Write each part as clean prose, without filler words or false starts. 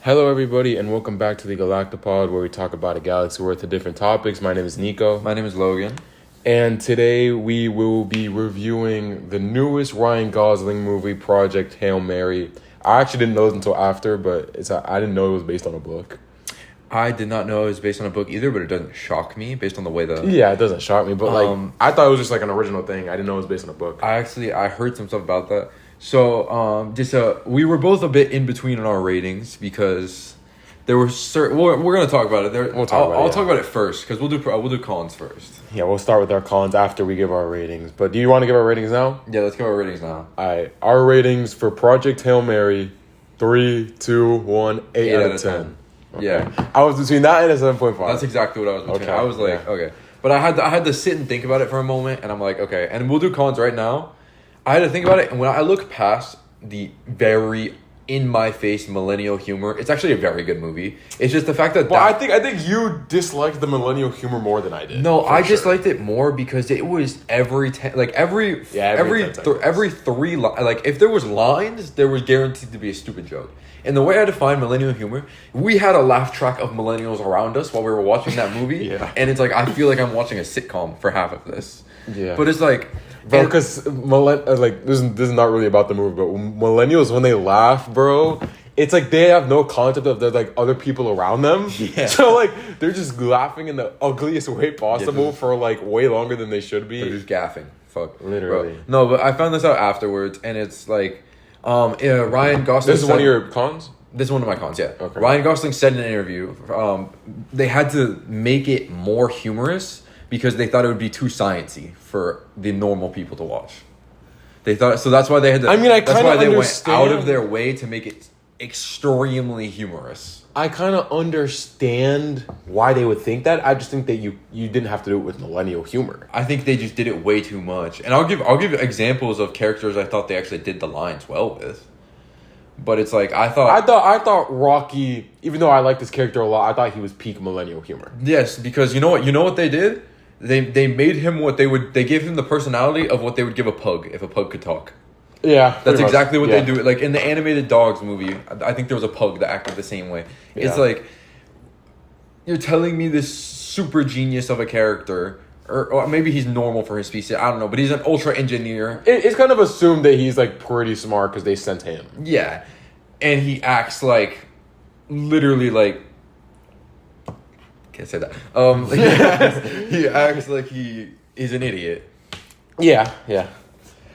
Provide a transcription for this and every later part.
Hello, everybody, and welcome back to the Galactopod, where we talk about a galaxy worth of different topics. My name is Nico. My name is Logan. And today we will be reviewing the newest Ryan Gosling movie, Project Hail Mary. I actually didn't know it until after, but I didn't know it was based on a book. I did not know it was based on a book either, but it doesn't shock me based on the way the... Yeah, it doesn't shock me, but I thought it was just like an original thing. I didn't know it was based on a book. I heard some stuff about that. So, we were both a bit in between on our ratings because there were certain... We're going to talk about it. I'll talk about it first because we'll do cons first. Yeah, we'll start with our cons after we give our ratings. But do you want to give our ratings now? Yeah, let's give our ratings now. All right, our ratings for Project Hail Mary, 3, 2, 1, 8 out of 10. Okay. Yeah. I was between that and a 7.5. That's exactly what I was between. Okay. I was like, okay. But I had to sit and think about it for a moment, and I'm like, okay. And we'll do cons right now. I had to think about it, and when I look past the very in-my-face millennial humor, it's actually a very good movie. It's just the fact that... Well, I think you disliked the millennial humor more than I did. No, I disliked it more because it was every three, like if there was lines, there was guaranteed to be a stupid joke. And the way I define millennial humor, we had a laugh track of millennials around us while we were watching that movie. Yeah. And it's like, I feel like I'm watching a sitcom for half of this. Yeah. But it's like... Bro, because this is not really about the movie, but millennials, when they laugh, bro, it's like they have no concept of there's like other people around them. Yeah. So like they're just laughing in the ugliest way possible for like way longer than they should be. They're just gaffing. Fuck. Literally. Bro. No, but I found this out afterwards, and it's like, Ryan Gosling. This is one of your cons? This is one of my cons, yeah. Okay. Ryan Gosling said in an interview, they had to make it more humorous because they thought it would be too sciencey for the normal people to watch. They thought so. That's why they had to. I mean, that's why they went out of understand. their way to make it extremely humorous. I kind of understand why they would think that. I just think that you didn't have to do it with millennial humor. I think they just did it way too much. And I'll give examples of characters I thought they actually did the lines well with. But it's like I thought Rocky, even though I like this character a lot, I thought he was peak millennial humor. Yes, because you know what they did? They made him they gave him the personality of what they would give a pug if a pug could talk. Yeah, that's exactly what they do. Like in the animated Dogs movie, I think there was a pug that acted the same way. Yeah. It's like you're telling me this super genius of a character, or maybe he's normal for his species. I don't know, but he's an ultra engineer. It's kind of assumed that he's like pretty smart because they sent him. Yeah, and he acts like literally like. Can't say that. He acts like he is an idiot. Yeah.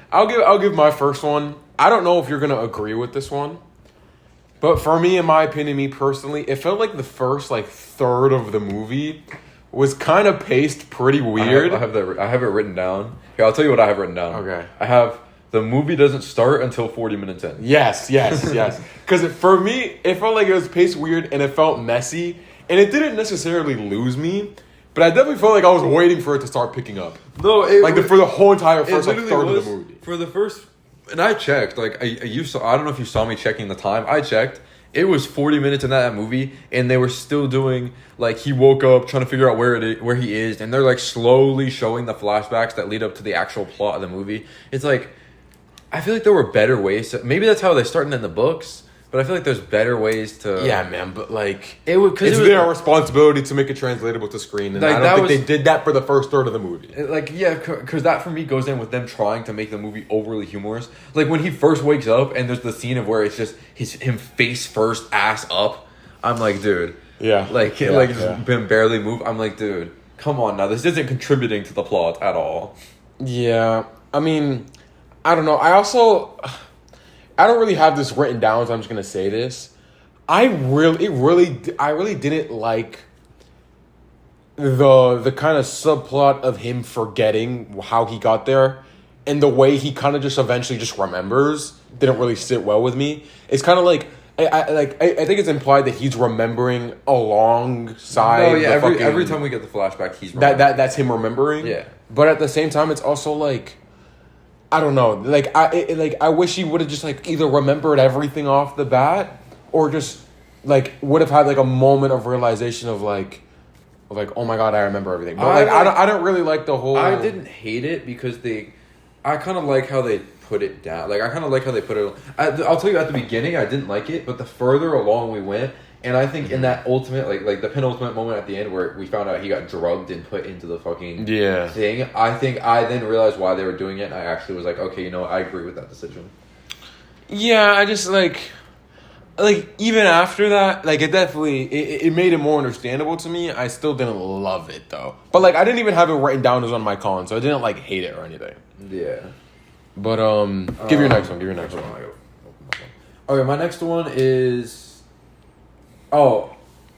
I'll give my first one. I don't know if you're gonna agree with this one, but for me, in my opinion, me personally, it felt like the first like third of the movie was kind of paced pretty weird. I have it written down. Here, I'll tell you what I have written down. Okay. I have the movie doesn't start until 40 minutes in. Yes. Because for me, it felt like it was paced weird and it felt messy. And it didn't necessarily lose me, but I definitely felt like I was waiting for it to start picking up. No, for the whole entire first third of the movie. For the first, and I checked. Like I don't know if you saw me checking the time. I checked. It was 40 minutes in that movie, and they were still doing like he woke up trying to figure out where he is, and they're like slowly showing the flashbacks that lead up to the actual plot of the movie. It's like I feel like there were better ways. Maybe that's how they started in the books. But I feel like there's better ways to... Yeah, man, but like... It's their responsibility to make it translatable to screen, and like, I don't think they did that for the first third of the movie. Because that for me goes in with them trying to make the movie overly humorous. Like, when he first wakes up, and there's the scene of where it's just him face first, ass up, I'm like, dude... Yeah. Been barely move. I'm like, dude, come on now. This isn't contributing to the plot at all. Yeah. I mean, I don't know. I don't really have this written down, so I'm just gonna say this. I really didn't like the kind of subplot of him forgetting how he got there, and the way he kind of just eventually just remembers didn't really sit well with me. It's kind of like I think it's implied that he's remembering alongside. No, yeah. Every time we get the flashback, he's that's him remembering. Yeah, but at the same time, it's also like. I don't know. I wish he would have just like either remembered everything off the bat, or just like would have had like a moment of realization of like oh my god, I remember everything. But I don't really like the whole. I didn't hate it because I kind of like how put it down. Like I kind of like how they put it. I'll tell you at the beginning I didn't like it, but the further along we went, and I think in that ultimate like the penultimate moment at the end where we found out he got drugged and put into the fucking thing, I think I then realized why they were doing it, and I actually was like, okay, you know, I agree with that decision. Yeah, I just like even after that, like it definitely it made it more understandable to me. I still didn't love it though, but like I didn't even have it written down as one of my cons, so I didn't like hate it or anything. Yeah, but give your next one. Give your next one. Okay, my next one is. Oh,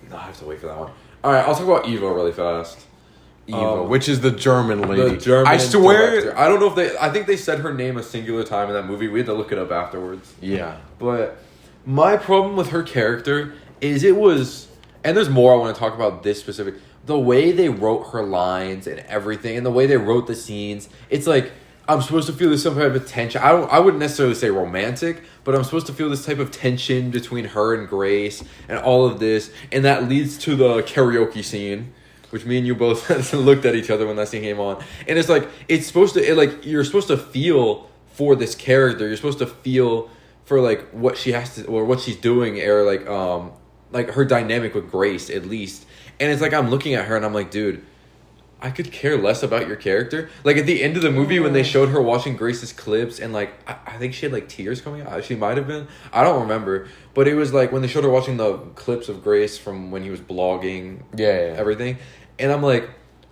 no, I have to wait for that one. All right, I'll talk about Eva really fast. Eva, which is the German lady. The German I swear. director. I don't know if they. I think they said her name a singular time in that movie. We had to look it up afterwards. Yeah, but my problem with her character is it was, and there's more I want to talk about this specific. The way they wrote her lines and everything, and the way they wrote the scenes, it's like I'm supposed to feel this some type of tension. I wouldn't necessarily say romantic, but I'm supposed to feel this type of tension between her and Grace and all of this, and that leads to the karaoke scene, which me and you both looked at each other when that scene came on, and it's like it's supposed to you're supposed to feel for this character. You're supposed to feel for like what she has to or what she's doing, or like her dynamic with Grace at least. And it's like I'm looking at her and I'm like, dude, I could care less about your character. Like at the end of the movie when they showed her watching Grace's clips and like I think she had like tears coming out. She might have been. I don't remember. But it was like when they showed her watching the clips of Grace from when he was blogging everything. And I'm like,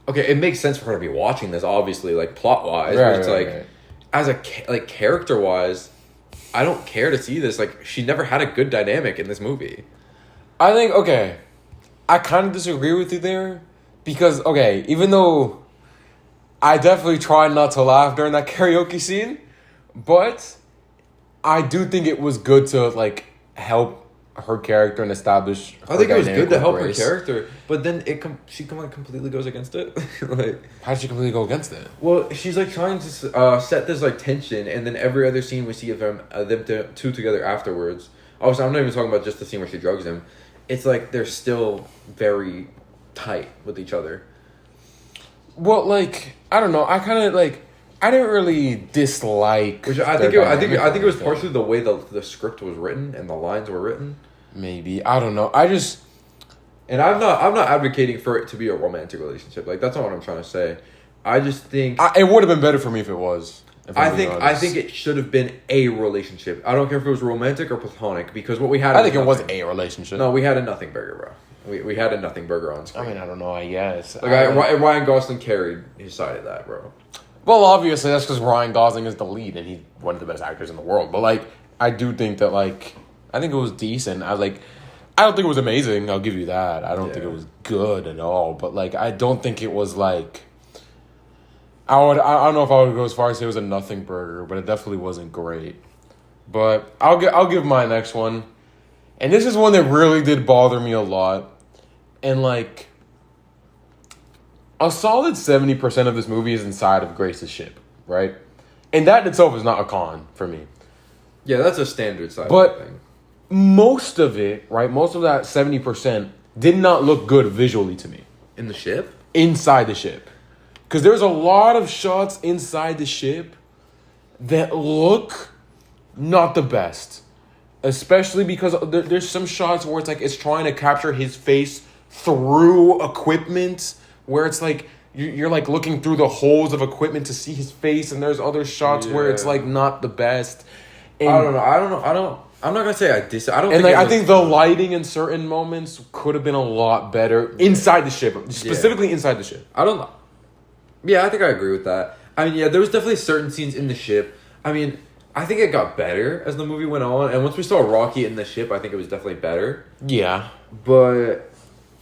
okay, it makes sense for her to be watching this, obviously, like plot wise. But it's like as a like character wise, I don't care to see this. Like she never had a good dynamic in this movie. I think I kind of disagree with you there. Because, okay, even though I definitely tried not to laugh during that karaoke scene, but I do think it was good to, like, help her character and establish her I think it was good to help Grace. her character, but then she completely goes against it. Like, how did she completely go against it? Well, she's, like, trying to set this, like, tension, and then every other scene we see of them two together afterwards. Also, I'm not even talking about just the scene where she drugs him. It's like they're still very tight with each other. Well, like I don't know. I kind of like I didn't really dislike. Which I think it was partially the way the script was written and the lines were written. Maybe I don't know. I just and I'm not advocating for it to be a romantic relationship. Like that's not what I'm trying to say. I just think it would have been better for me if it was. I think it should have been a relationship. I don't care if it was romantic or platonic because what we had. I think it was a relationship. No, we had a nothing burger, bro. We had a nothing burger on screen. I mean, I don't know. I guess Ryan Gosling carried his side of that, bro. Well, obviously that's because Ryan Gosling is the lead and he's one of the best actors in the world. But like, I do think that like I think it was decent. I don't think it was amazing. I'll give you that. I don't think it was good at all. But like, I don't think it was like. I don't know if I would go as far as say it was a nothing burger, but it definitely wasn't great. But I'll give my next one, and this is one that really did bother me a lot, and like a solid 70% of this movie is inside of Grace's ship, right? And that in itself is not a con for me. Yeah, that's a standard side thing. Most of it, right? Most of that 70% did not look good visually to me. In the ship? Inside the ship. Because there's a lot of shots inside the ship that look not the best. Especially because there's some shots where it's like it's trying to capture his face through equipment. Where it's like you're like looking through the holes of equipment to see his face. And there's other shots where it's like not the best. And I don't know. I'm not going to say I don't and I think the lighting in certain moments could have been a lot better inside the ship. Specifically inside the ship. I don't know. Yeah, I think I agree with that. I mean, yeah, there was definitely certain scenes in the ship. I mean, I think it got better as the movie went on. And once we saw Rocky in the ship, I think it was definitely better. Yeah. But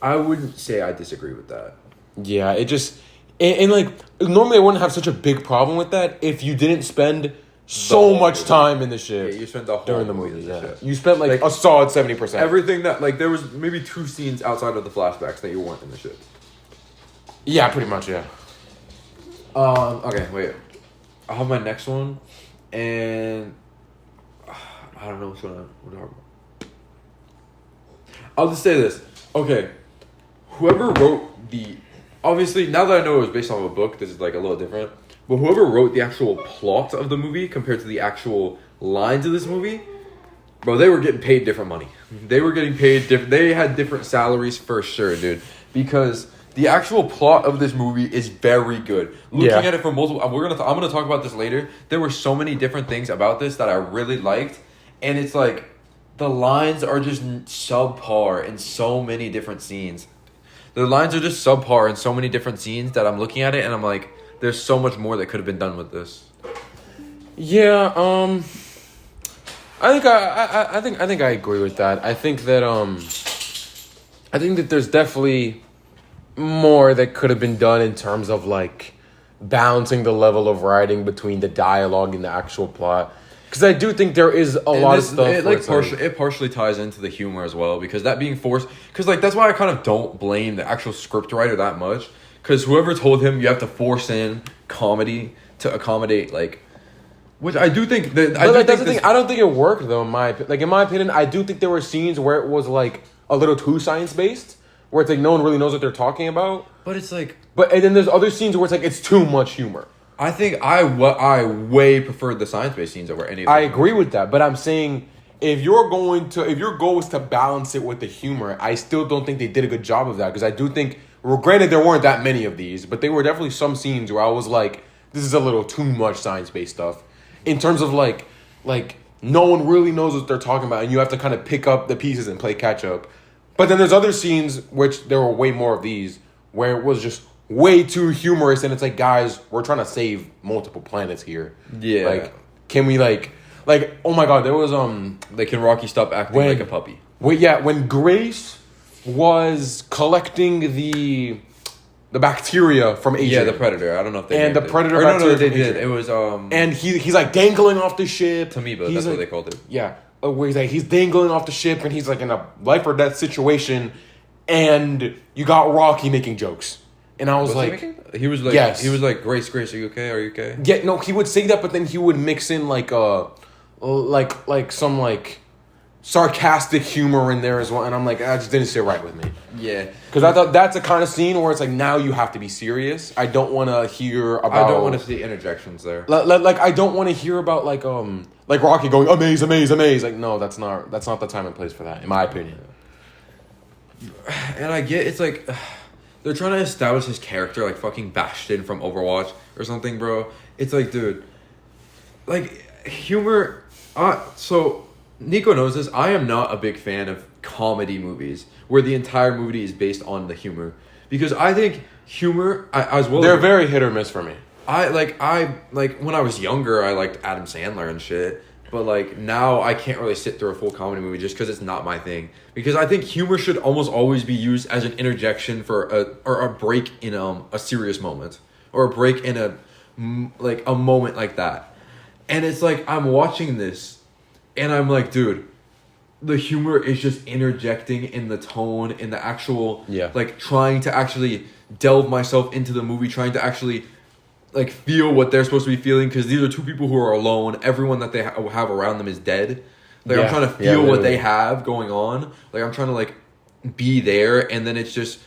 I wouldn't say I disagree with that. Yeah, it just... And like, normally I wouldn't have such a big problem with that if you didn't spend so much time in the ship. Yeah, you spent the whole during the movie. Yeah. You spent like a solid 70%. Everything that... Like, there was maybe 2 scenes outside of the flashbacks that you weren't in the ship. Yeah, pretty much, yeah. Okay, wait. I'll have my next one, and I don't know what to talk about. I'll just say this. Okay, whoever wrote obviously, now that I know it was based off of a book, this is like a little different. But whoever wrote the actual plot of the movie compared to the actual lines of this movie, bro, they were getting paid different money. They were getting paid different. They had different salaries for sure, dude. Because the actual plot of this movie is very good. Looking at it from multiple, I'm gonna talk about this later. There were so many different things about this that I really liked, and it's like the lines are just subpar in so many different scenes. The lines are just subpar in so many different scenes that I'm looking at it and I'm like, there's so much more that could have been done with this. Yeah, I think I agree with that. I think that there's definitely more that could have been done in terms of like balancing the level of writing between the dialogue and the actual plot. Because I do think there is a lot of stuff. It partially ties into the humor as well, because that being forced. Because like that's why I kind of don't blame the actual scriptwriter that much. Because whoever told him you have to force in comedy to accommodate like, which I do think that. That's the thing. I don't think it worked though. In my opinion, I do think there were scenes where it was like a little too science based, where it's like no one really knows what they're talking about. But it's like, and then there's other scenes where it's like it's too much humor. I think I way preferred the science-based scenes over any of them. I agree with that, but I'm saying if your goal is to balance it with the humor, I still don't think they did a good job of that, because I do think, well, granted there weren't that many of these, but there were definitely some scenes where I was like, this is a little too much science-based stuff in terms of like no one really knows what they're talking about and you have to kind of pick up the pieces and play catch up. But then there's other scenes, which there were way more of these, where it was just way too humorous, and it's like, guys, we're trying to save multiple planets here. Yeah. Like, can we like oh my god, there was like, can Rocky stop acting like a puppy? When Grace was collecting the bacteria from Adrian. Yeah, the Predator. I don't know if they and the named Predator. Or bacteria no, they from did. Adrian. It was and he's like dangling off the ship. Amoeba, that's what they called it. Yeah, where he's dangling off the ship and he's like in a life or death situation, and you got Rocky making jokes. And I was like, he was like, yes. He was like, Grace, are you okay? Are you okay? Yeah, no, he would say that, but then he would mix in like some like sarcastic humor in there as well, and I'm like, that just didn't sit right with me. Yeah, because I thought that's a kind of scene where it's like, now you have to be serious. I don't want to hear about. I don't want to see interjections there. Like I don't want to hear about like Rocky going amaze. Like, no, that's not the time and place for that, in my opinion. And I get, it's like, they're trying to establish his character like fucking Bastion from Overwatch or something, bro. It's like, dude, like, humor. So Nico knows this. I am not a big fan of comedy movies where the entire movie is based on the humor, because I think humor, they're very hit or miss for me. I when I was younger, I liked Adam Sandler and shit. But like now, I can't really sit through a full comedy movie just because it's not my thing. Because I think humor should almost always be used as an interjection for a break in a serious moment, or a break in a moment like that. And it's like, I'm watching this, and I'm like, dude, the humor is just interjecting in the tone, in the actual, like, trying to actually delve myself into the movie, trying to actually like feel what they're supposed to be feeling, because these are two people who are alone. Everyone that they have around them is dead. Like, I'm trying to feel what they have going on. Like, I'm trying to like be there, and then it's just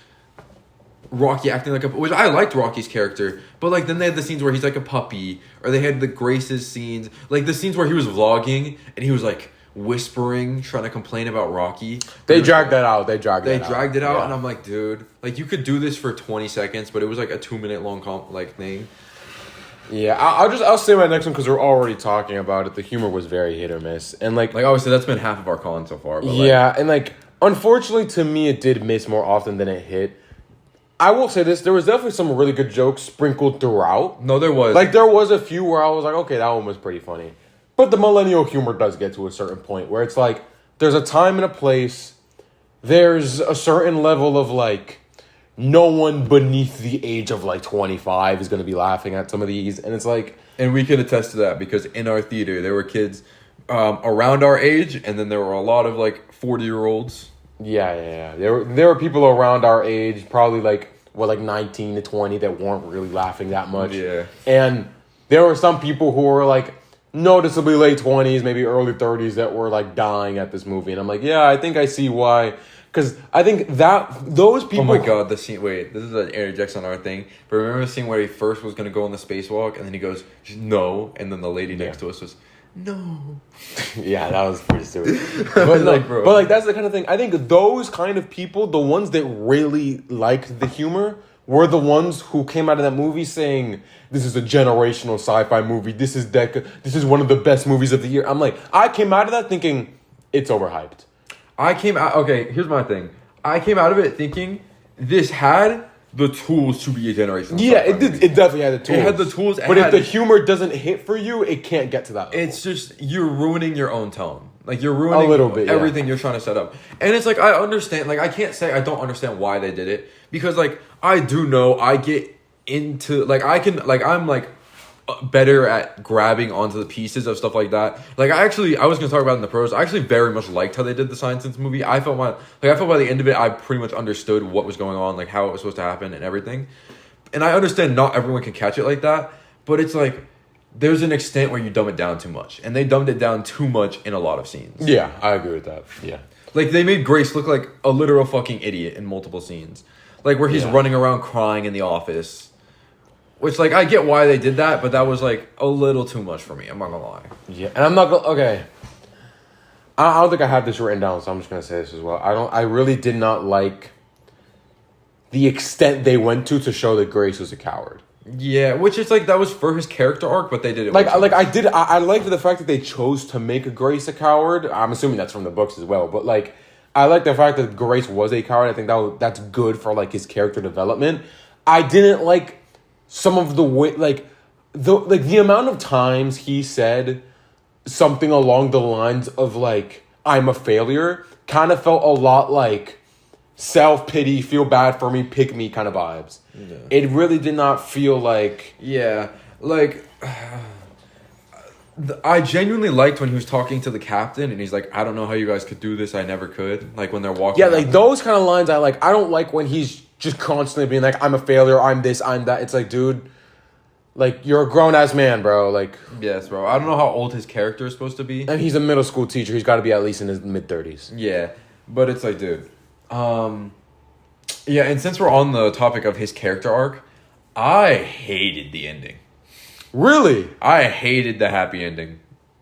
Rocky acting like which I liked Rocky's character, but like then they had the scenes where he's like a puppy, or they had the Grace's scenes, like the scenes where he was vlogging and he was like whispering, trying to complain about Rocky. They dragged that out. They dragged it out, and I'm like, dude, like, you could do this for 20 seconds, but it was like a 2-minute long thing. Yeah, I'll say my next one because we're already talking about it. The humor was very hit or miss, and like obviously that's been half of our con so far. But and like unfortunately to me, it did miss more often than it hit. I will say this: there was definitely some really good jokes sprinkled throughout. No, there was. Like, there was a few where I was like, okay, that one was pretty funny. But the millennial humor does get to a certain point where it's like, there's a time and a place. There's a certain level of like, no one beneath the age of like 25 is going to be laughing at some of these. And it's like... And we can attest to that, because in our theater, there were kids around our age, and then there were a lot of like 40-year-olds. Yeah. There were people around our age, probably like 19 to 20, that weren't really laughing that much. Yeah. And there were some people who were like noticeably late 20s, maybe early 30s, that were like dying at this movie. And I'm like, yeah, I think I see why Because I think that those people. Oh my god, the scene. Wait, this is an interjection on our thing. But remember the scene where he first was going to go on the spacewalk and then he goes, no. And then the lady next to us was, no. Yeah, that was pretty stupid. But, Like, bro. but that's the kind of thing. I think those kind of people, the ones that really liked the humor, were the ones who came out of that movie saying, this is a generational sci-fi movie. This is one of the best movies of the year. I'm like, I came out of that thinking it's overhyped. Okay, here's my thing. I came out of it thinking this had the tools to be a generational. Yeah, sci-fi it did. movie. It definitely had the tools. It had the tools. But if the humor doesn't hit for you, it can't get to that level. It's just, you're ruining your own tone. Like, you're ruining a little bit, everything you're trying to set up. And it's like, I understand. Like, I can't say I don't understand why they did it. Because, like, I do know I get into, like, I'm, like, better at grabbing onto the pieces of stuff like that. Like, I was going to talk about it in the pros. I actually very much liked how they did the Science Sense movie. I felt by the end of it, I pretty much understood what was going on, like, how it was supposed to happen and everything. And I understand not everyone can catch it like that. But it's like, there's an extent where you dumb it down too much. And they dumbed it down too much in a lot of scenes. Yeah, I agree with that. Yeah. Like, they made Grace look like a literal fucking idiot in multiple scenes. Like, where he's running around crying in the office. Which, like, I get why they did that, but that was, like, a little too much for me. I'm not gonna lie. Yeah, and I'm not gonna... Okay. I don't think I have this written down, so I'm just gonna say this as well. I really did not like the extent they went to show that Grace was a coward. Yeah, which is, like, that was for his character arc, but they did it. I liked the fact that they chose to make Grace a coward. I'm assuming that's from the books as well, but, like, I like the fact that Grace was a coward. I think that's good for, like, his character development. I didn't like some of the way, like, the amount of times he said something along the lines of, like, I'm a failure, kind of felt a lot like self-pity, feel bad for me, pick me kind of vibes. Yeah. It really did not feel like... Yeah, like... I genuinely liked when he was talking to the captain and he's like, I don't know how you guys could do this, I never could. Like, when they're walking... Yeah, like, those kind of lines I like. I don't like when he's just constantly being like, I'm a failure, I'm this, I'm that. It's like, dude, like, you're a grown-ass man, bro. Like... Yes, bro. I don't know how old his character is supposed to be. And he's a middle school teacher. He's got to be at least in his mid-30s. Yeah, but it's like, dude... Yeah, and since we're on the topic of his character arc, I hated the ending. Really? I hated the happy ending.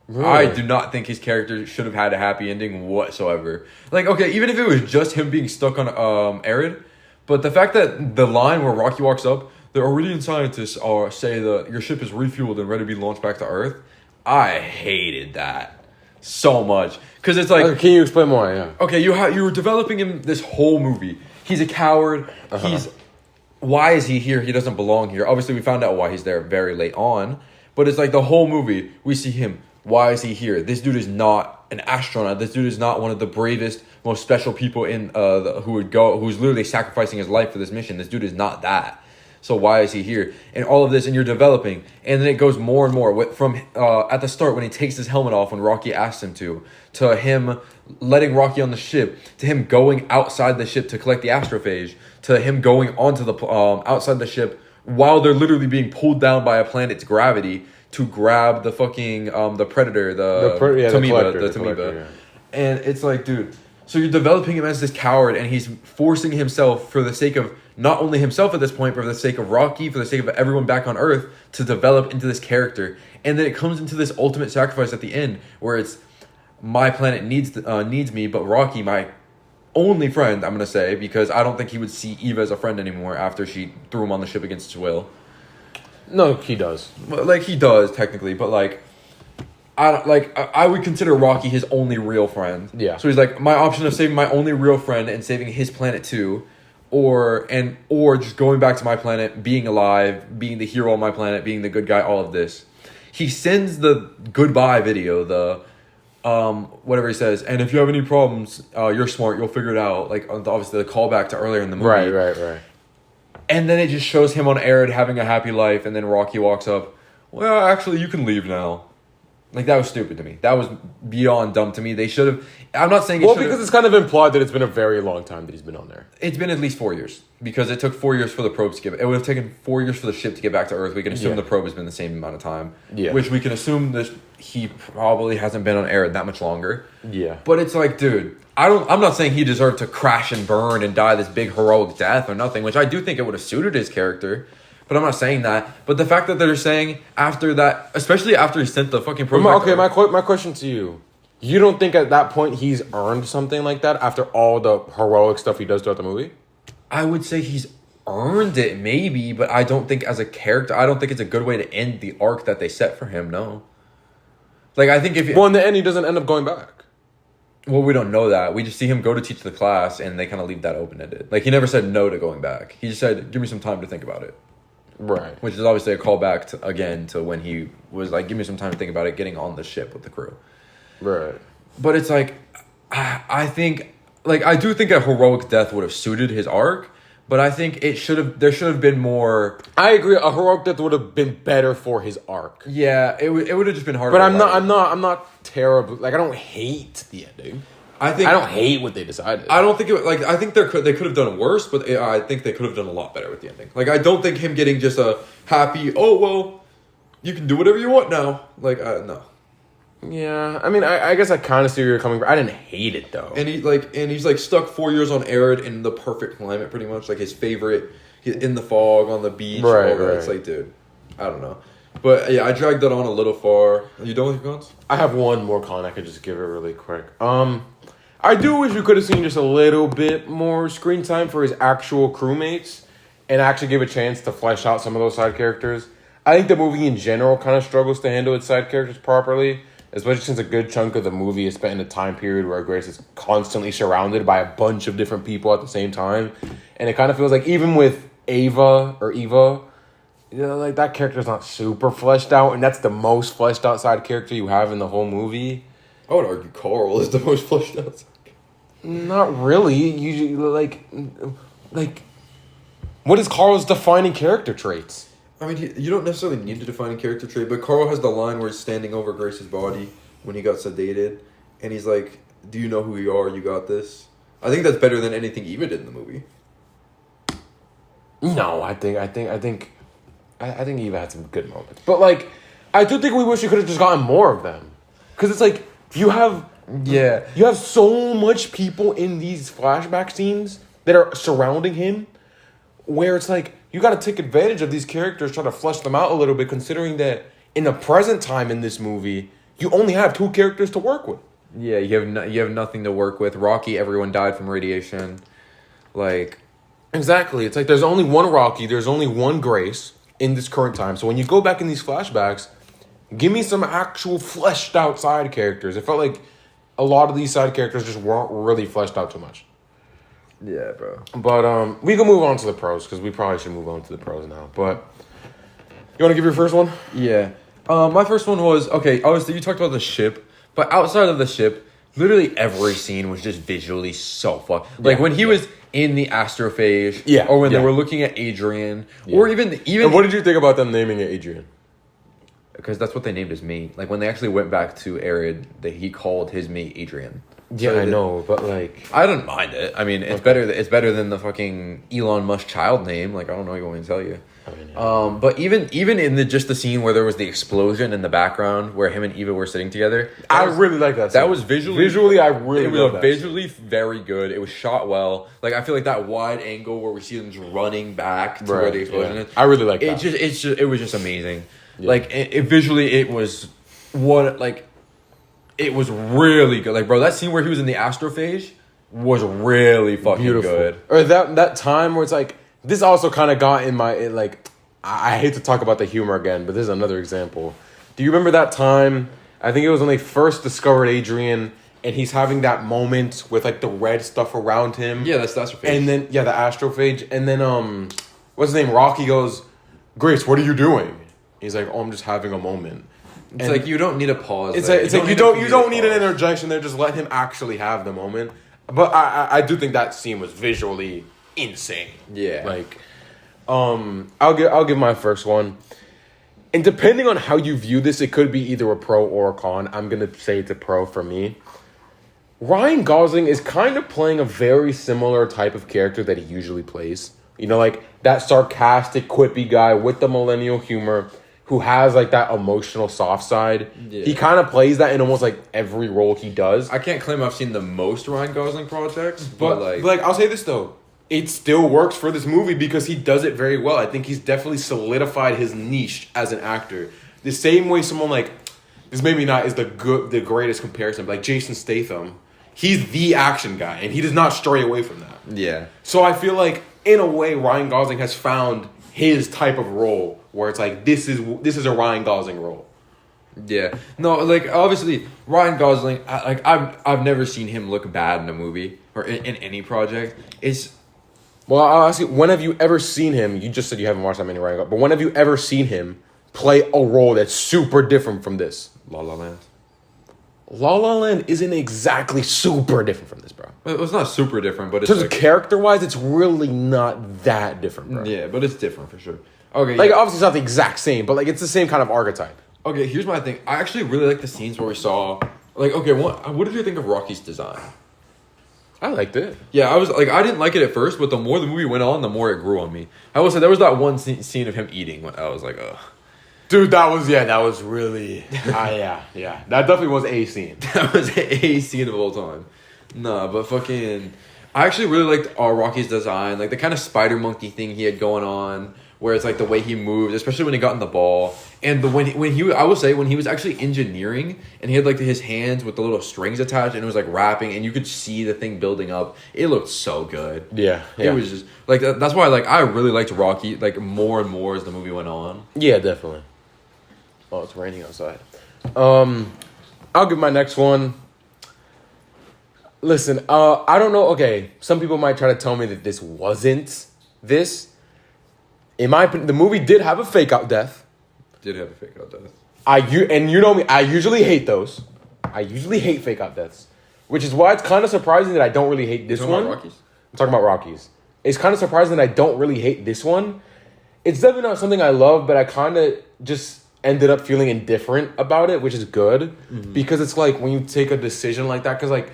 Really? I do not think his character should have had a happy ending whatsoever. Like, okay, even if it was just him being stuck on Arid, but the fact that the line where Rocky walks up, the Iridian scientists say that your ship is refueled and ready to be launched back to Earth, I hated that so much. Because it's like... Okay, can you explain more? Yeah. Okay, you were developing him this whole movie. He's a coward. Why is he here? He doesn't belong here. Obviously, we found out why he's there very late on. But it's like the whole movie, we see him. Why is he here? This dude is not an astronaut. This dude is not one of the bravest, most special people in who's literally sacrificing his life for this mission. This dude is not that. So why is he here? And all of this, and you're developing. And then it goes more and more. From at the start, when he takes his helmet off when Rocky asks him to him letting Rocky on the ship, to him going outside the ship to collect the astrophage, to him going onto the outside the ship while they're literally being pulled down by a planet's gravity to grab the fucking the predator, the Tamiba. Yeah. And it's like, dude, so you're developing him as this coward, and he's forcing himself for the sake of not only himself at this point, but for the sake of Rocky, for the sake of everyone back on Earth, to develop into this character. And then it comes into this ultimate sacrifice at the end, where it's, my planet needs me, but Rocky, my only friend, I'm going to say, because I don't think he would see Eva as a friend anymore after she threw him on the ship against his will. No, he does. Like, he does, technically, but, like, I would consider Rocky his only real friend. Yeah. So he's like, my option of saving my only real friend and saving his planet too, or just going back to my planet, being alive, being the hero on my planet, being the good guy, all of this. He sends the goodbye video, the whatever he says, and if you have any problems, you're smart, you'll figure it out. Like, obviously the callback to earlier in the movie. Right. And then it just shows him on Arid having a happy life, and then Rocky walks up. Well, actually, you can leave now. Like, that was stupid to me. That was beyond dumb to me. They should have... I'm not saying... Well, because it's kind of implied that it's been a very long time that he's been on there. It's been at least 4 years. Because it took 4 years for the probes to get... It would have taken 4 years for the ship to get back to Earth. We can assume the probe has been the same amount of time. Yeah. Which we can assume that he probably hasn't been on air that much longer. Yeah. But it's like, dude... I'm not saying he deserved to crash and burn and die this big heroic death or nothing. Which I do think it would have suited his character. But I'm not saying that. But the fact that they're saying after that... Especially after he sent the fucking probe... Okay, my question to you. You don't think at that point he's earned something like that after all the heroic stuff he does throughout the movie? I would say he's earned it, maybe, but I don't think as a character, I don't think it's a good way to end the arc that they set for him, no. Like, I think if... Well, in the end, he doesn't end up going back. Well, we don't know that. We just see him go to teach the class, and they kind of leave that open-ended. Like, he never said no to going back. He just said, give me some time to think about it. Right. Which is obviously a callback, to when he was like, give me some time to think about it, getting on the ship with the crew. Right. But it's like, I think... Like, I do think a heroic death would have suited his arc, but I think there should have been more... I agree. A heroic death would have been better for his arc. Yeah, it would have just been harder. But I'm not terrible. Like, I don't hate the ending. I don't hate what they decided. I don't think I think they could have done worse, but I think they could have done a lot better with the ending. Like, I don't think him getting just a happy, oh well, you can do whatever you want now. Like, no. Yeah, I mean, I guess I kind of see where you're coming from. I didn't hate it though. And he's stuck 4 years on Arid in the perfect climate, pretty much, like his favorite, in the fog on the beach. Right. It's like, dude, I don't know, but yeah, I dragged that on a little far. Are you done with your cons? I have one more con. I could just give it really quick. I do wish we could have seen just a little bit more screen time for his actual crewmates, and actually give a chance to flesh out some of those side characters. I think the movie in general kind of struggles to handle its side characters properly. Especially since a good chunk of the movie is spent in a time period where Grace is constantly surrounded by a bunch of different people at the same time. And it kind of feels like even with Eva, like that character's not super fleshed out. And that's the most fleshed out side character you have in the whole movie. I would argue Carl is the most fleshed out. Not really. Usually, like, what is Carl's defining character traits? I mean, you don't necessarily need to define a character trait, but Carl has the line where he's standing over Grace's body when he got sedated, and he's like, do you know who you are? You got this. I think that's better than anything Eva did in the movie. No, I think Eva had some good moments. But, like, I do think we wish we could have just gotten more of them. Because it's like, you have so much people in these flashback scenes that are surrounding him, where it's like, you got to take advantage of these characters, try to flesh them out a little bit, considering that in the present time in this movie, you only have 2 characters to work with. Yeah, you have nothing to work with. Rocky, everyone died from radiation. Like, exactly. It's like there's only one Rocky, there's only one Grace in this current time. So when you go back in these flashbacks, give me some actual fleshed out side characters. It felt like a lot of these side characters just weren't really fleshed out too much. Yeah, bro. But we can move on to the pros, because we probably should move on to the pros now. But you want to give your first one? Yeah. My first one was, okay, obviously you talked about the ship, but outside of the ship, literally every scene was just visually so fun. Like when he was in the astrophage, or when they were looking at Adrian, or even. And what did you think about them naming it Adrian? Because that's what they named his mate. Like when they actually went back to Arid, he called his mate Adrian. Yeah, so I know, but like, I don't mind it. I mean, it's better. It's better than the fucking Elon Musk child name. Like, I don't know what you want me to tell you. I mean, yeah. But even in the scene where there was the explosion in the background where him and Eva were sitting together, I really like that. That was visually. I really. It was visually very good. It was shot well. Like I feel like that wide angle where we see them just running back to where the explosion is. I really like that. It was just amazing. Yeah. Like visually, it was what like. It was really good. Like, bro, that scene where he was in the astrophage was really fucking good. Or that time where it's like, this also kind of got in my, I hate to talk about the humor again, but this is another example. Do you remember that time, I think it was when they first discovered Adrian, and he's having that moment with, like, the red stuff around him? Yeah, that's the astrophage. And then, the astrophage. And then, what's his name? Rocky goes, Grace, what are you doing? He's like, oh, I'm just having a moment. It's like you don't need a pause. It's like you don't need an interjection there. Just let him actually have the moment. But I do think that scene was visually insane. Yeah. Like, I'll give my first one. and depending on how you view this, it could be either a pro or a con. I'm going to say it's a pro for me. Ryan Gosling is kind of playing a very similar type of character that he usually plays. You know, like that sarcastic, quippy guy with the millennial humor who has like that emotional soft side. Yeah. He kind of plays that in almost like every role he does. I can't claim I've seen the most Ryan Gosling projects, but like I'll say this though. It still works for this movie because he does it very well. I think he's definitely solidified his niche as an actor. The same way someone like, this maybe not is the greatest comparison, but like Jason Statham, he's the action guy, and he does not stray away from that. Yeah. So I feel like, in a way, Ryan Gosling has found his type of role where it's like, this is a Ryan Gosling role. Yeah. No, like, obviously, Ryan Gosling, I've never seen him look bad in a movie or in any project. Well, I'll ask you, when have you ever seen him, you just said you haven't watched that many Ryan Gosling, but when have you ever seen him play a role that's super different from this? La La Land. La La Land isn't exactly super different from this, bro. It's not super different, but it's just like, character-wise, it's really not that different, bro. Yeah, but it's different for sure. Okay, like, obviously it's not the exact same, but like it's the same kind of archetype. Okay, here's my thing. I actually really like the scenes where we saw, like, okay, what did you think of Rocky's design? I liked it. Yeah, I didn't like it at first, but the more the movie went on, the more it grew on me. I will say there was that one scene of him eating when I was like, ugh. Dude, that was really, yeah. That definitely was a scene. That was a scene of all time. Nah, but fucking, I actually really liked Rocky's design, like the kind of spider monkey thing he had going on, where it's like the way he moved, especially when he got in the ball, and when he was actually engineering, and he had like his hands with the little strings attached, and it was like rapping, and you could see the thing building up. It looked so good. Yeah. It was just like that's why I really liked Rocky like more and more as the movie went on. Yeah, definitely. Oh, it's raining outside. I'll give my next one. Listen, I don't know. Okay, some people might try to tell me that this wasn't this. In my opinion, the movie did have a fake out death. Did have a fake out death. And you know me, I usually hate those. I usually hate fake out deaths, which is why it's kind of surprising that I don't really hate this one. About Rockies? I'm talking about Rockies. It's kind of surprising that I don't really hate this one. It's definitely not something I love, but I kind of just ended up feeling indifferent about it, which is good because it's like when you take a decision like that, because like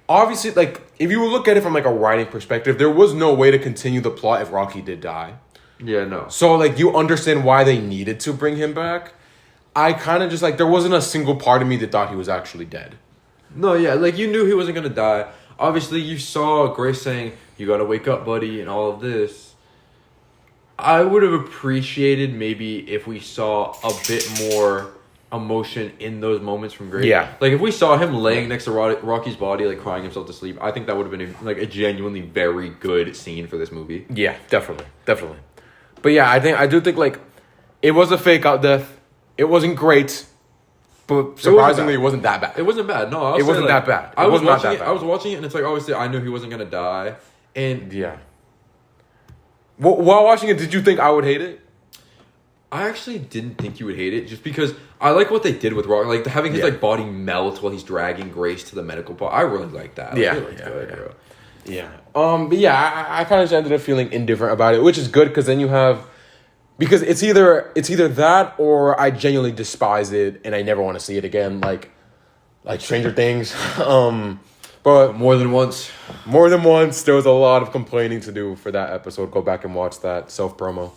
obviously like if you look at it from like a writing perspective, there was no way to continue the plot if Rocky did die. Yeah, no. So like you understand why they needed to bring him back. I kind of just like there wasn't a single part of me that thought he was actually dead. No, yeah, like you knew he wasn't gonna die. Obviously, you saw Grace saying, "You gotta wake up, buddy," and all of this. I would have appreciated maybe if we saw a bit more emotion in those moments from Grace. Yeah. Like if we saw him laying next to Rocky's body, like crying himself to sleep, I think that would have been a genuinely very good scene for this movie. Yeah, definitely. But yeah, I do think like it was a fake out death. It wasn't great, but surprisingly, it wasn't that bad. It wasn't bad. No, it wasn't that bad. I was watching it, and it's like obviously I knew he wasn't gonna die, and yeah. While watching it, did you think I would hate it? I actually didn't think you would hate it, just because I like what they did with Rock, like having his like body melt while he's dragging Grace to the medical part. I really like that. Bro. Yeah. But yeah, I kind of just ended up feeling indifferent about it, which is good because then you have, because it's either that or I genuinely despise it and I never want to see it again, like Stranger Things. But more than once, there was a lot of complaining to do for that episode. Go back and watch that self promo.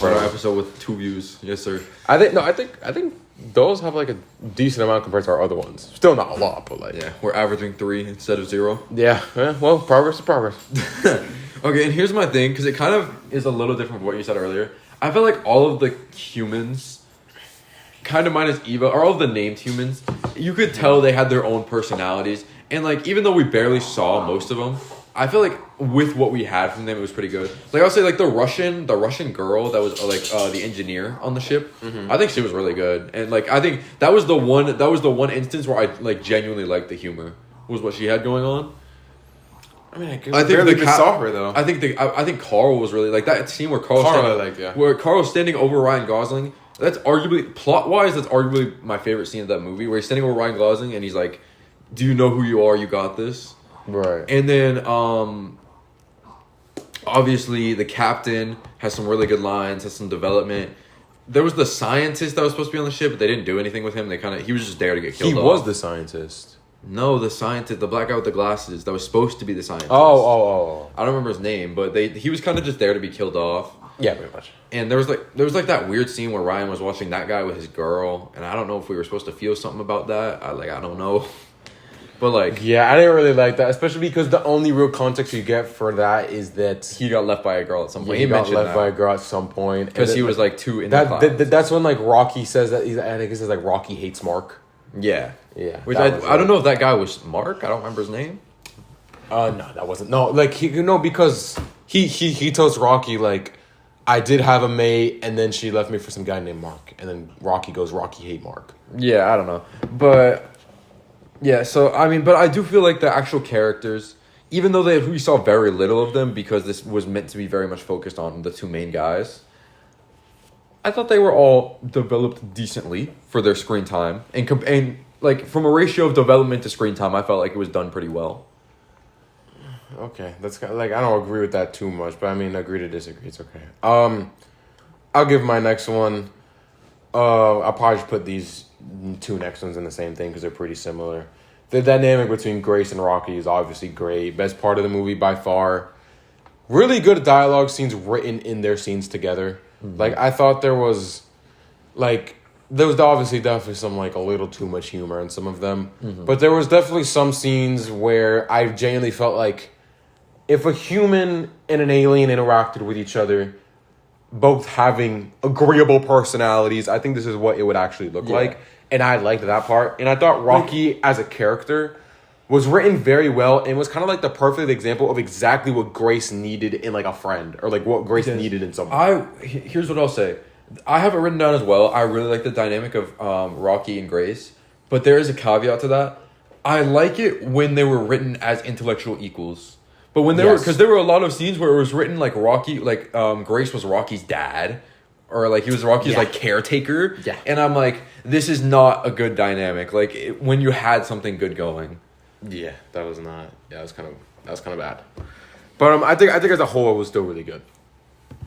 Our episode with 2 views. Yes, sir. I think those have like a decent amount compared to our other ones. Still not a lot, but like we're averaging 3 instead of 0. Yeah. Well, progress is progress. Okay, and here's my thing, because it kind of is a little different from what you said earlier. I feel like all of the humans, kind of minus Eva, or all of the named humans, you could tell they had their own personalities. And like, even though we barely saw most of them, I feel like with what we had from them, it was pretty good. Like I'll say, like the Russian girl that was like the engineer on the ship. Mm-hmm. I think she was really good, and like I think that was the one instance where I like genuinely liked the humor, was what she had going on. I mean, I think we saw her though. I think Carl was really like that scene where where Carl's standing over Ryan Gosling. That's arguably plot wise. That's arguably my favorite scene of that movie, where he's standing over Ryan Gosling and he's like, "Do you know who you are? You got this." Right. And then, obviously, the captain has some really good lines, has some development. there was the scientist that was supposed to be on the ship, but they didn't do anything with him. He was just there to get killed. He was the scientist. No, the scientist, the black guy with the glasses that was supposed to be the scientist. Oh. I don't remember his name, but he was kind of just there to be killed off. Yeah, pretty much. And there was that weird scene where Ryan was watching that guy with his girl, and I don't know if we were supposed to feel something about that. I don't know. But like, yeah, I didn't really like that, especially because the only real context you get for that is that he got left by a girl at some point. He got left by a girl at some point because he was like too in the clouds. That's when like Rocky says that I think he says like Rocky hates Mark. Yeah. Which I don't know if that guy was Mark. I don't remember his name. No, that wasn't. No, like because he tells Rocky like, I did have a mate, and then she left me for some guy named Mark, and then Rocky goes, Rocky hate Mark. Yeah, I don't know, but. Yeah, so, I mean, but I do feel like the actual characters, even though we saw very little of them because this was meant to be very much focused on the two main guys, I thought they were all developed decently for their screen time. And like, from a ratio of development to screen time, I felt like it was done pretty well. Okay, that's kind of, like, I don't agree with that too much, but I mean, agree to disagree, it's okay. I'll give my next one, I'll probably just put these two next ones in the same thing because they're pretty similar. The dynamic between Grace and Rocky is obviously great. Best part of the movie by far. Really good dialogue scenes written in their scenes together. Mm-hmm. Like, I thought there was obviously definitely some, like, a little too much humor in some of them. Mm-hmm. But there was definitely some scenes where I genuinely felt like if a human and an alien interacted with each other, both having agreeable personalities, I think this is what it would actually look like. And I liked that part. And I thought Rocky, as a character, was written very well and was kind of like the perfect example of exactly what Grace needed in, like, a friend. Or, like, what Grace needed in someone. Here's what I'll say. I have it written down as well. I really like the dynamic of Rocky and Grace. But there is a caveat to that. I like it when they were written as intellectual equals. But when they were... Because there were a lot of scenes where it was written like Rocky... Like, Grace was Rocky's dad. Or, like, he was Rocky's, like, caretaker. Yeah. And I'm like, this is not a good dynamic. Like, when you had something good going. Yeah, that was not... Yeah, that was kind of bad. But I think as a whole, it was still really good.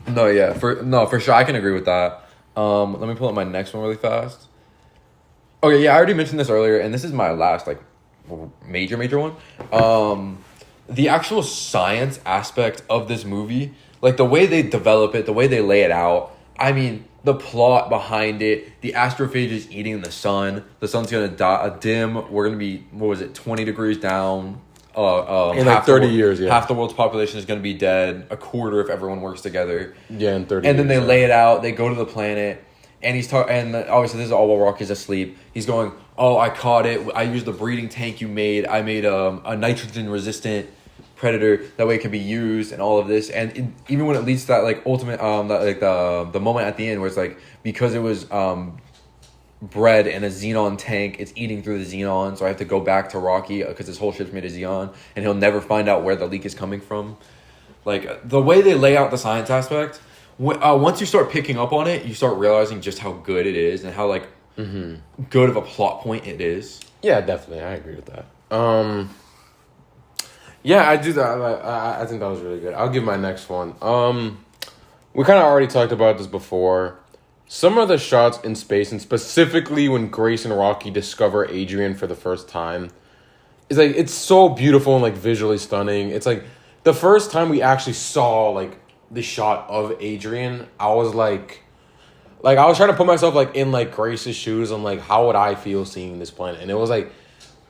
For sure. I can agree with that. Let me pull up my next one really fast. Okay, yeah, I already mentioned this earlier, and this is my last, like, major one. The actual science aspect of this movie, like, the way they develop it, the way they lay it out, I mean, the plot behind it, the astrophage is eating the sun's going to dim, we're going to be, 20 degrees down. In like 30 years, yeah. Half the world's population is going to be dead, a quarter if everyone works together. Yeah, in 30 years. And then they lay it out, they go to the planet, and and obviously this is all while Rocky's asleep. He's going, oh, I caught it, I used the breeding tank you made, I made a nitrogen-resistant predator, that way it can be used and all of this. And even when it leads to that, like, ultimate, the moment at the end where it's like, because it was bred in a xenon tank, it's eating through the xenon, so I have to go back to Rocky because his whole ship's made of xenon, and he'll never find out where the leak is coming from. Like, the way they lay out the science aspect, once you start picking up on it, you start realizing just how good it is and how, like, good of a plot point it is. Yeah, definitely, I agree with that. Yeah, I do that. I think that was really good. I'll give my next one. We kind of already talked about this before. Some of the shots in space, and specifically when Grace and Rocky discover Adrian for the first time, is like, it's so beautiful and, like, visually stunning. It's like the first time we actually saw, like, the shot of Adrian, I was like I was trying to put myself, like, in, like, Grace's shoes and, like, how would I feel seeing this planet? And it was like,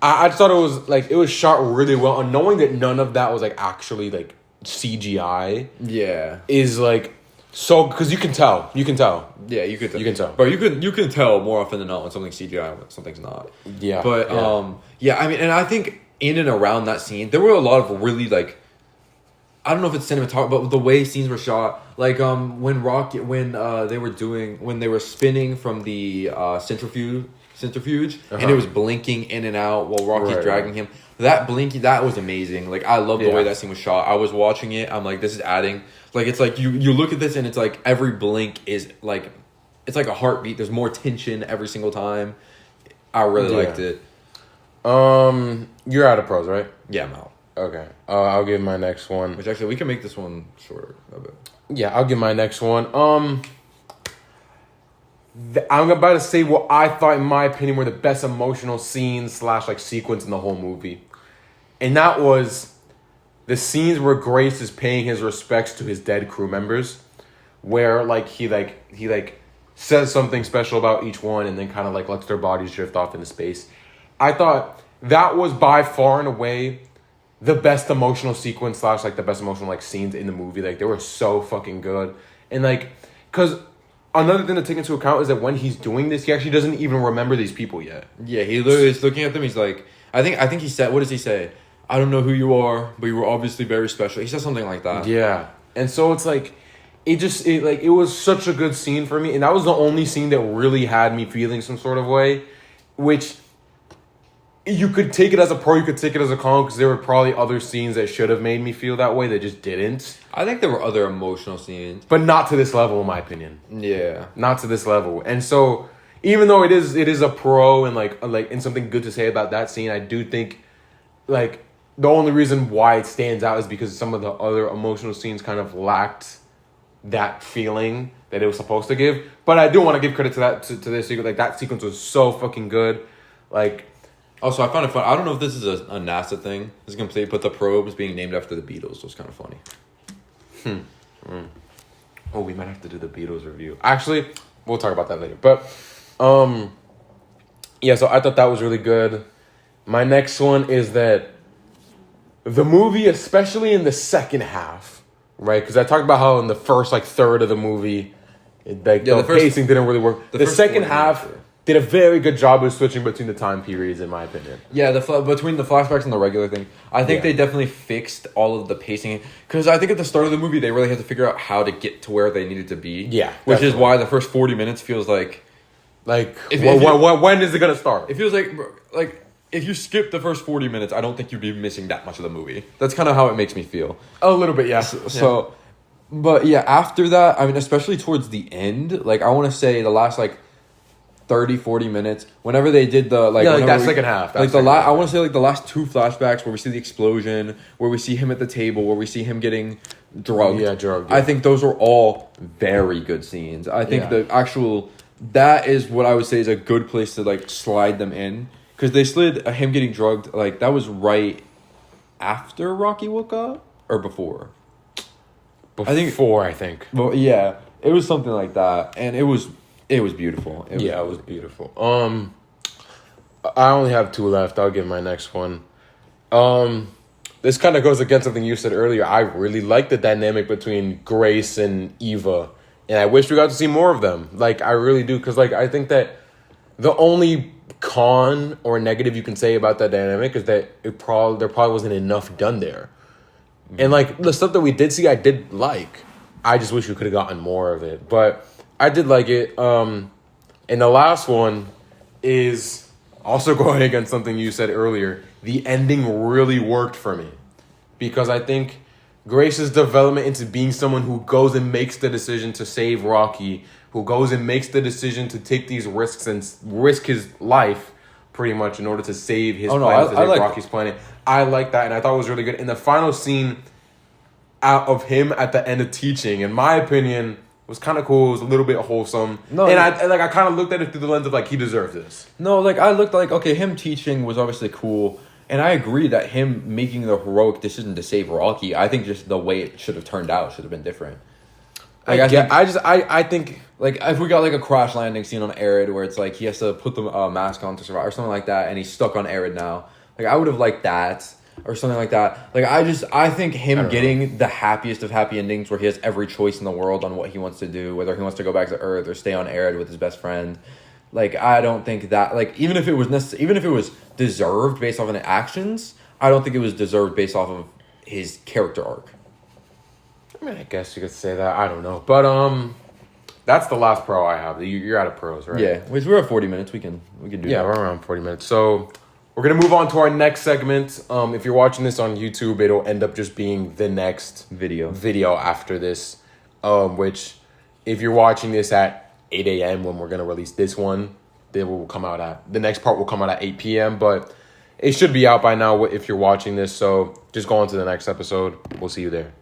I just thought it was, like, it was shot really well. And knowing that none of that was, like, actually, like, CGI. Yeah. Is, like, so, because you can tell. Yeah, you can tell. You can tell. But you can tell more often than not when something's CGI and when something's not. Yeah. But, I mean, and I think in and around that scene, there were a lot of really, like, I don't know if it's cinematography, but the way scenes were shot, like, when they were spinning from the centrifuge, and it was blinking in and out while Rocky's dragging him. That blinking, that was amazing. Like, I love the way that scene was shot. I was watching it. I'm like, this is adding. Like, it's like, you look at this and it's like every blink is like, it's like a heartbeat. There's more tension every single time. I really liked it. You're out of pros, right? Yeah, I'm out. Okay. I'll give my next one. Which actually, we can make this one shorter a bit. Yeah, I'll give my next one. Yeah, I'll give my next one. I'll give my next one. Which actually, we can make this one shorter a bit. Yeah, I'll give my next one. Yeah, I'll give my next one. Yeah, I'll give my next one. Yeah, I'll give my next one. Yeah, I'll give my next one. Yeah, I'll give my next one. I'm about to say what I thought, in my opinion, were the best emotional scenes / like sequence in the whole movie, and that was the scenes where Grace is paying his respects to his dead crew members, where he says something special about each one, and then kind of like lets their bodies drift off into space. I thought that was by far and away the best emotional sequence / like the best emotional like scenes in the movie. Like, they were so fucking good, and like, cause another thing to take into account is that when he's doing this, he actually doesn't even remember these people yet. Yeah, he literally is looking at them. He's like, I think he said, what does he say? I don't know who you are, but you were obviously very special. He said something like that. Yeah, and so it's like, it was such a good scene for me, and that was the only scene that really had me feeling some sort of way, which you could take it as a pro, you could take it as a con, because there were probably other scenes that should have made me feel that way that just didn't. I think there were other emotional scenes, but not to this level, in my opinion. Yeah, not to this level. And so, even though it is a pro and like and something good to say about that scene, I do think like the only reason why it stands out is because some of the other emotional scenes kind of lacked that feeling that it was supposed to give. But I do want to give credit to this sequence. Like, that sequence was so fucking good. Like, also, I found it fun. I don't know if this is a NASA thing. This is complete, but the probes being named after the Beatles was kind of funny. Oh, we might have to do the Beatles review. Actually, we'll talk about that later. But, yeah, so I thought that was really good. My next one is that the movie, especially in the second half, right? Because I talked about how in the first, like, third of the movie, the pacing didn't really work. The second half did a very good job of switching between the time periods, in my opinion. Yeah, between the flashbacks and the regular thing, I think they definitely fixed all of the pacing. Because I think at the start of the movie, they really had to figure out how to get to where they needed to be. Yeah, which is why the first 40 minutes feels like when is it gonna start? It feels like if you skip the first 40 minutes, I don't think you'd be missing that much of the movie. That's kind of how it makes me feel. A little bit, yeah. So, but yeah, after that, I mean, especially towards the end, like, I want to say the last, like, 30-40 minutes, whenever they did the that second half, I want to say like the last two flashbacks where we see the explosion, where we see him at the table, where we see him getting drugged. Yeah. I think those are all very good scenes. I think that is what I would say is a good place to like slide them in, because they slid him getting drugged, like that was right after Rocky woke up or before. I think. Well, yeah, it was something like that, and it was beautiful. It was beautiful. I only have two left. I'll give my next one. This kind of goes against something you said earlier. I really like the dynamic between Grace and Eva, and I wish we got to see more of them. Like, I really do, because like I think that the only con or negative you can say about that dynamic is that there probably wasn't enough done there. And like the stuff that we did see, I did like. I just wish we could have gotten more of it, but I did like it. And the last one is also going against something you said earlier. The ending really worked for me, because I think Grace's development into being someone who goes and makes the decision to save Rocky, who goes and makes the decision to take these risks and risk his life pretty much in order to save his planet, to save Rocky's planet. I like that, and I thought it was really good. And the final scene out of him at the end of teaching, in my opinion, was kind of cool. It was a little bit wholesome. I kind of looked at it through the lens of like, he deserves this. No, like I looked like, okay, him teaching was obviously cool, and I agree that him making the heroic decision to save Rocky, I think just the way it should have turned out should have been different. Like, I think like if we got like a crash landing scene on Arid where it's like he has to put the mask on to survive or something like that, and he's stuck on Arid now. Like, I would have liked that. Or something like that. Like, I think him getting the happiest of happy endings where he has every choice in the world on what he wants to do, whether he wants to go back to Earth or stay on Arid with his best friend. Like, I don't think that, like, even if it was deserved based off of the actions, I don't think it was deserved based off of his character arc. I mean, I guess you could say that. I don't know. But, that's the last pro I have. You're out of pros, right? Yeah. We're at 40 minutes. We can do that. Yeah, we're around 40 minutes. So we're going to move on to our next segment. If you're watching this on YouTube, it'll end up just being the next video after this. Which, if you're watching this at 8 a.m. when we're going to release this one, the next part will come out at 8 p.m. But it should be out by now if you're watching this. So just go on to the next episode. We'll see you there.